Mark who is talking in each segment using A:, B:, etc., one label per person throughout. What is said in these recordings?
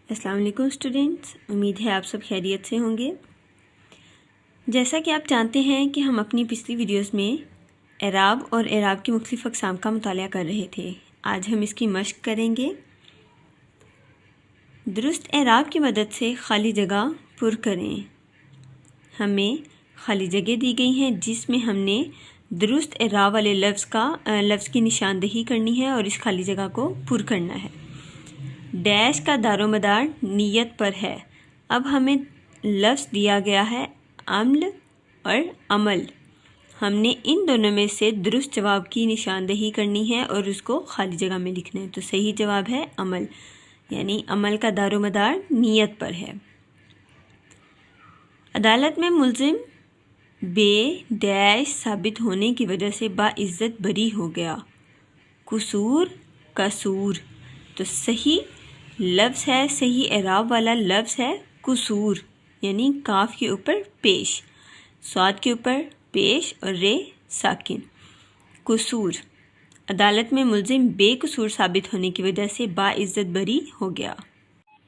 A: السلام علیکم اسٹوڈینٹس، امید ہے آپ سب خیریت سے ہوں گے۔ جیسا کہ آپ جانتے ہیں کہ ہم اپنی پچھلی ویڈیوز میں اعراب اور اعراب کی مختلف اقسام کا مطالعہ کر رہے تھے۔ آج ہم اس کی مشق کریں گے۔ درست اعراب کی مدد سے خالی جگہ پر کریں۔ ہمیں خالی جگہ دی گئی ہیں جس میں ہم نے درست اعراب والے لفظ کی نشاندہی کرنی ہے اور اس خالی جگہ کو پر کرنا ہے۔ ڈیش کا دار و مدار نیت پر ہے۔ اب ہمیں لفظ دیا گیا ہے عمل اور عمل۔ ہم نے ان دونوں میں سے درست جواب کی نشاندہی کرنی ہے اور اس کو خالی جگہ میں لکھنا ہے۔ تو صحیح جواب ہے عمل، یعنی عمل کا دار و مدار نیت پر ہے۔ عدالت میں ملزم بے ڈیش ثابت ہونے کی وجہ سے باعزت بری ہو گیا۔ قصور قصور، تو صحیح لفظ ہے، صحیح اعراب والا لفظ ہے قصور، یعنی کاف کے اوپر پیش، صاد کے اوپر پیش اور رے ساکن۔ قصور، عدالت میں ملزم بے قصور ثابت ہونے کی وجہ سے باعزت بری ہو گیا۔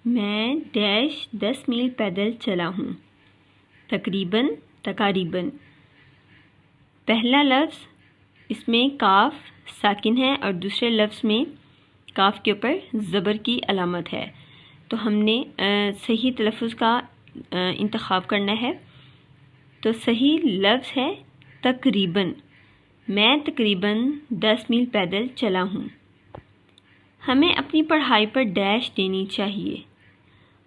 A: میں ڈیش 10 میل پیدل چلا ہوں۔ تقریباً تقاریباً، پہلا لفظ اس میں کاف ساکن ہے اور دوسرے لفظ میں کاف کے اوپر زبر کی علامت ہے، تو ہم نے صحیح تلفظ کا انتخاب کرنا ہے۔ تو صحیح لفظ ہے تقریباً۔ میں تقریباً 10 میل پیدل چلا ہوں۔ ہمیں اپنی پڑھائی پر ڈیش دینی چاہیے۔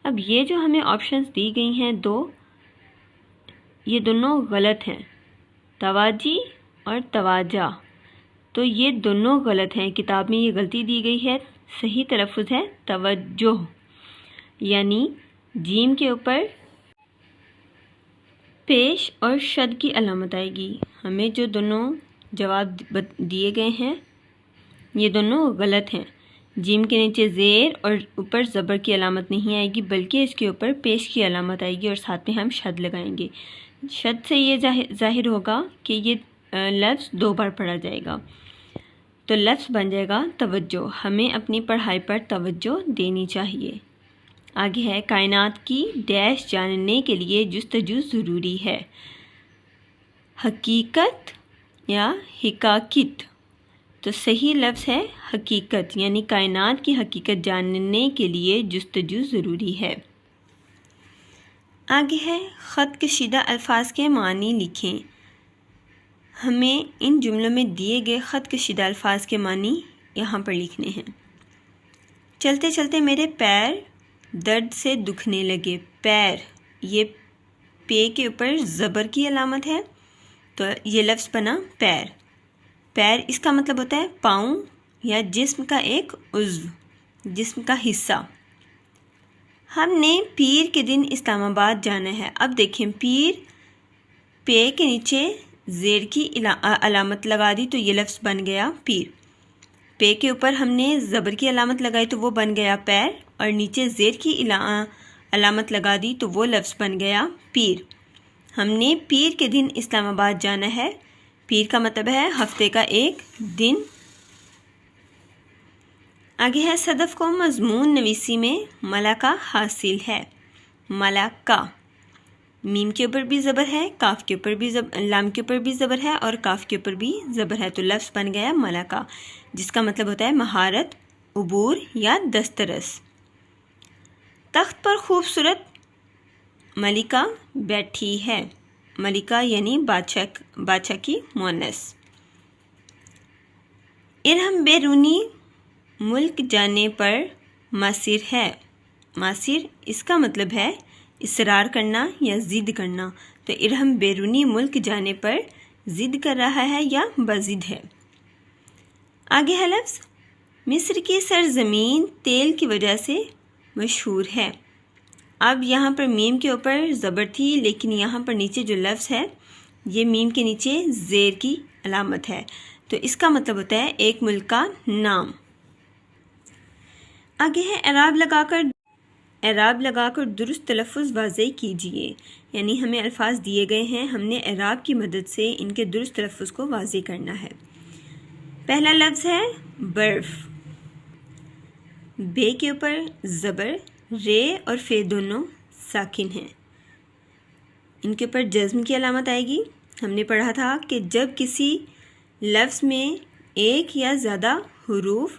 A: اب یہ جو ہمیں آپشنز دی گئی ہیں یہ دونوں غلط ہیں، تواجی اور تواجہ، تو یہ دونوں غلط ہیں۔ کتاب میں یہ غلطی دی گئی ہے۔ صحیح تلفظ ہے توجہ، یعنی جیم کے اوپر پیش اور شد کی علامت آئے گی۔ ہمیں جو دونوں جواب دیے گئے ہیں یہ دونوں غلط ہیں۔ جیم کے نیچے زیر اور اوپر زبر کی علامت نہیں آئے گی، بلکہ اس کے اوپر پیش کی علامت آئے گی اور ساتھ میں ہم شد لگائیں گے۔ شد سے یہ ظاہر ہوگا کہ یہ لفظ 2 بار پڑھا جائے گا، تو لفظ بن جائے گا توجہ۔ ہمیں اپنی پڑھائی پر توجہ دینی چاہیے۔ آگے ہے کائنات کی ڈیش جاننے کے لیے جستجو ضروری ہے۔ حقیقت یا حقاقت، تو صحیح لفظ ہے حقیقت، یعنی کائنات کی حقیقت جاننے کے لیے جستجو ضروری ہے۔ آگے ہے خط کشیدہ الفاظ کے معنی لکھیں۔ ہمیں ان جملوں میں دیے گئے خط کشیدہ الفاظ کے معنی یہاں پر لکھنے ہیں۔ چلتے چلتے میرے پیر درد سے دکھنے لگے۔ پیر، یہ پے کے اوپر زبر کی علامت ہے، تو یہ لفظ بنا پیر۔ پیر اس کا مطلب ہوتا ہے پاؤں یا جسم کا ایک عضو، جسم کا حصہ۔ ہم نے پیر کے دن اسلام آباد جانا ہے۔ اب دیکھیں، پیر پے کے نیچے زیر کی علامت لگا دی تو یہ لفظ بن گیا پیر۔ پے کے اوپر ہم نے زبر کی علامت لگائی تو وہ بن گیا پیر، اور نیچے زیر کی علامت لگا دی تو وہ لفظ بن گیا پیر۔ ہم نے پیر کے دن اسلام آباد جانا ہے۔ پیر کا مطلب ہے ہفتے کا ایک دن۔ آگے ہے صدف کو مضمون نویسی میں ملکہ حاصل ہے۔ ملکہ، میم کے اوپر بھی زبر ہے، کاف کے اوپر بھی لام کے اوپر بھی زبر ہے اور کاف کے اوپر بھی زبر ہے، تو لفظ بن گیا ملکہ، جس کا مطلب ہوتا ہے مہارت، عبور یا دسترس۔ تخت پر خوبصورت ملکہ بیٹھی ہے۔ ملکہ یعنی بادشاہ کی مؤنث۔ ارحم بیرونی ملک جانے پر ماصر ہے۔ ماصر اس کا مطلب ہے اصرار کرنا یا ضد کرنا، تو ارحم بیرونی ملک جانے پر ضد کر رہا ہے یا بضد ہے۔ آگے ہے لفظ مصر کی سرزمین تیل کی وجہ سے مشہور ہے۔ اب یہاں پر میم کے اوپر زبر تھی، لیکن یہاں پر نیچے جو لفظ ہے یہ میم کے نیچے زیر کی علامت ہے، تو اس کا مطلب ہوتا ہے ایک ملک کا نام۔ آگے ہے اعراب لگا کر درست تلفظ واضح کیجیے، یعنی ہمیں الفاظ دیے گئے ہیں، ہم نے اعراب کی مدد سے ان کے درست تلفظ کو واضح کرنا ہے۔ پہلا لفظ ہے برف. بے کے اوپر زبر، رے اور فے دونوں ساکن ہیں. ان کے اوپر جزم کی علامت آئے گی. ہم نے پڑھا تھا کہ جب کسی لفظ میں ایک یا زیادہ حروف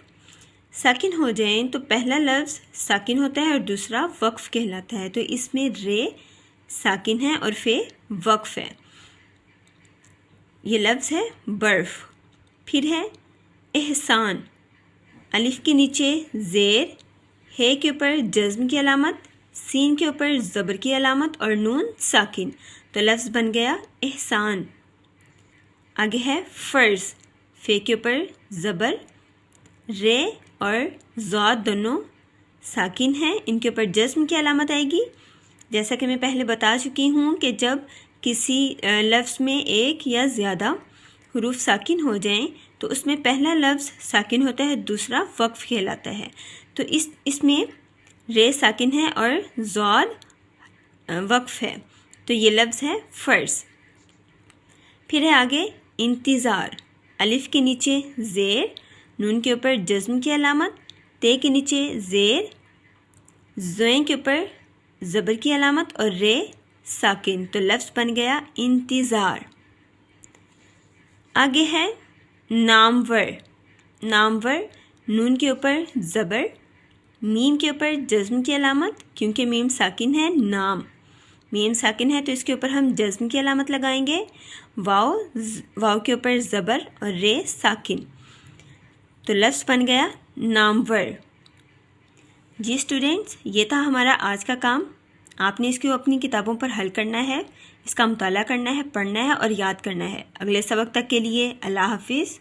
A: ساکن ہو جائیں تو پہلا لفظ ساکن ہوتا ہے اور دوسرا وقف کہلاتا ہے. تو اس میں رے ساکن ہے اور فے وقف ہے. یہ لفظ ہے برف. پھر ہے احسان. الف کے نیچے زیر، ہے کے اوپر جزم کی علامت، سین کے اوپر زبر کی علامت اور نون ساکن. تو لفظ بن گیا احسان. آگے ہے فرض. فے کے اوپر زبر، رے اور ضاد دونوں ساکن ہیں. ان کے اوپر جزم کی علامت آئے گی. جیسا کہ میں پہلے بتا چکی ہوں کہ جب کسی لفظ میں ایک یا زیادہ حروف ساکن ہو جائیں تو اس میں پہلا لفظ ساکن ہوتا ہے، دوسرا وقف کہلاتا ہے. تو اس میں رے ساکن ہے اور ضاد وقف ہے. تو یہ لفظ ہے فرض. پھر ہے آگے انتظار. الف کے نیچے زیر، نون کے اوپر جزم کی علامت، تے کے نیچے زیر، زویں کے اوپر زبر کی علامت اور رے ساکن. تو لفظ بن گیا انتظار. آگے ہے نامور. نامور، نون کے اوپر زبر، میم کے اوپر جزم کی علامت، کیونکہ میم ساکن ہے. نام میم ساکن ہے تو اس کے اوپر ہم جزم کی علامت لگائیں گے. واو کے اوپر زبر اور رے ساکن. تو لفظ بن گیا نامور. جی اسٹوڈینٹس، یہ تھا ہمارا آج کا کام. آپ نے اس کو اپنی کتابوں پر حل کرنا ہے، اس کا مطالعہ کرنا ہے، پڑھنا ہے اور یاد کرنا ہے. اگلے سبق تک کے لیے اللہ حافظ.